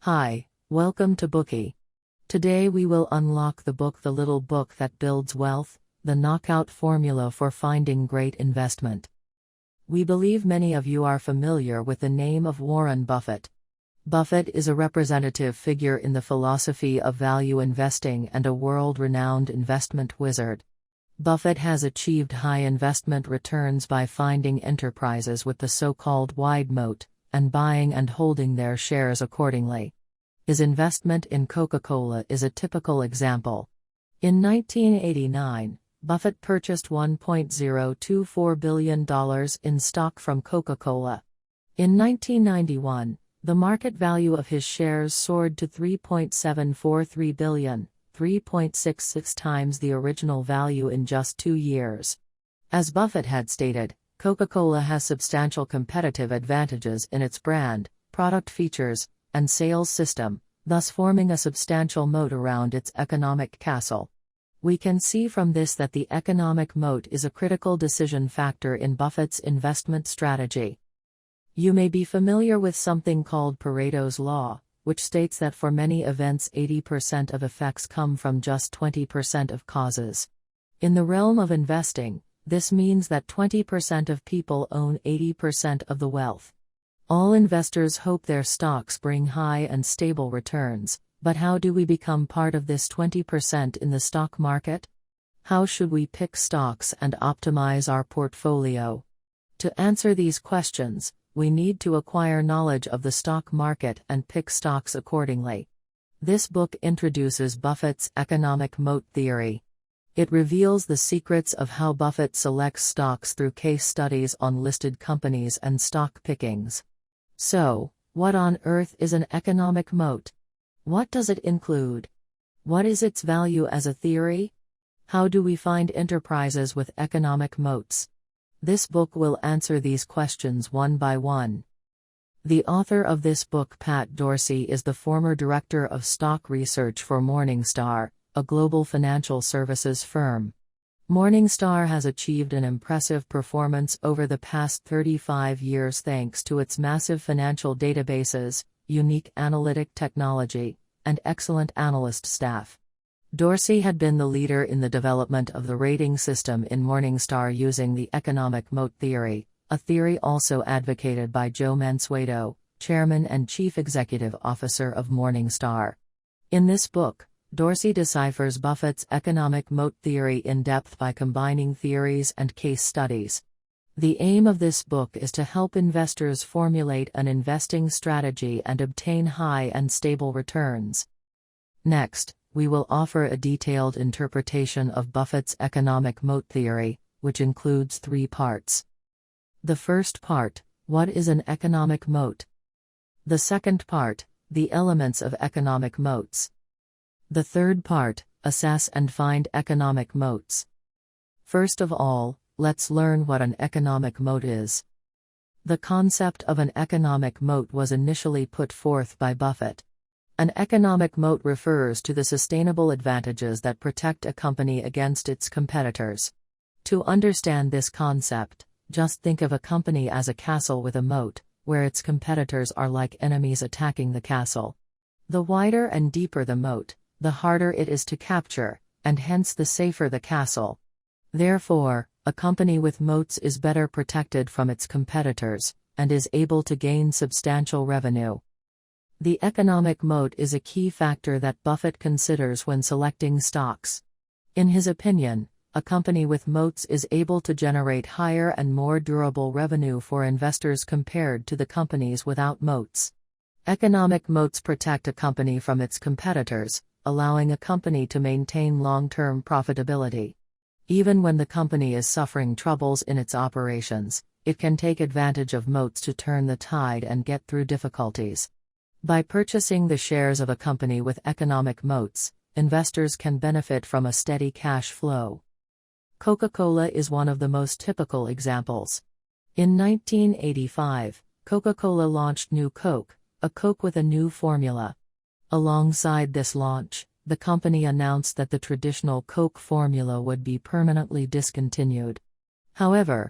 Hi, welcome to Bookie. Today we will unlock the book The Little Book That Builds Wealth, the knockout formula for finding great investment. We believe many of you are familiar with the name of Warren Buffett. Buffett is a representative figure in the philosophy of value investing and a world-renowned investment wizard. Buffett has achieved high investment returns by finding enterprises with the so-called wide moat, and buying and holding their shares accordingly. His investment in Coca-Cola is a typical example. In 1989, Buffett purchased $1.024 billion in stock from Coca-Cola. In 1991, the market value of his shares soared to $3.743 billion, 3.66 times the original value in just 2 years. As Buffett had stated, Coca-Cola has substantial competitive advantages in its brand, product features, and sales system, thus forming a substantial moat around its economic castle. We can see from this that the economic moat is a critical decision factor in Buffett's investment strategy. You may be familiar with something called Paretos Law, which states that for many events 80% of effects come from just 20% of causes. In the realm of investing, this means that 20% of people own 80% of the wealth. All investors hope their stocks bring high and stable returns, but how do we become part of this 20% in the stock market? How should we pick stocks and optimize our portfolio? To answer these questions, we need to acquire knowledge of the stock market and pick stocks accordingly. This book introduces Buffett's economic moat theory. It reveals the secrets of how Buffett selects stocks through case studies on listed companies and stock pickings. So, what on earth is an economic moat? What does it include? What is its value as a theory? How do we find enterprises with economic moats? This book will answer these questions one by one. The author of this book, Pat Dorsey, is the former director of stock research for Morningstar, a global financial services firm. Morningstar has achieved an impressive performance over the past 35 years thanks to its massive financial databases, unique analytic technology, and excellent analyst staff. Dorsey had been the leader in the development of the rating system in Morningstar using the economic moat theory, a theory also advocated by Joe Mansueto, chairman and chief executive officer of Morningstar. In this book, Dorsey deciphers Buffett's economic moat theory in depth by combining theories and case studies. The aim of this book is to help investors formulate an investing strategy and obtain high and stable returns. Next, we will offer a detailed interpretation of Buffett's economic moat theory, which includes 3 parts. The first part, what is an economic moat? The second part, the elements of economic moats. The third part, assess and find economic moats. First of all, let's learn what an economic moat is. The concept of an economic moat was initially put forth by Buffett. An economic moat refers to the sustainable advantages that protect a company against its competitors. To understand this concept, just think of a company as a castle with a moat, where its competitors are like enemies attacking the castle. The wider and deeper the moat, the harder it is to capture, and hence the safer the castle. Therefore, a company with moats is better protected from its competitors, and is able to gain substantial revenue. The economic moat is a key factor that Buffett considers when selecting stocks. In his opinion, a company with moats is able to generate higher and more durable revenue for investors compared to the companies without moats. Economic moats protect a company from its competitors, allowing a company to maintain long-term profitability. Even when the company is suffering troubles in its operations, it can take advantage of moats to turn the tide and get through difficulties. By purchasing the shares of a company with economic moats, investors can benefit from a steady cash flow. Coca-Cola is one of the most typical examples. In 1985, Coca-Cola launched New Coke, a Coke with a new formula. Alongside this launch, the company announced that the traditional Coke formula would be permanently discontinued. However,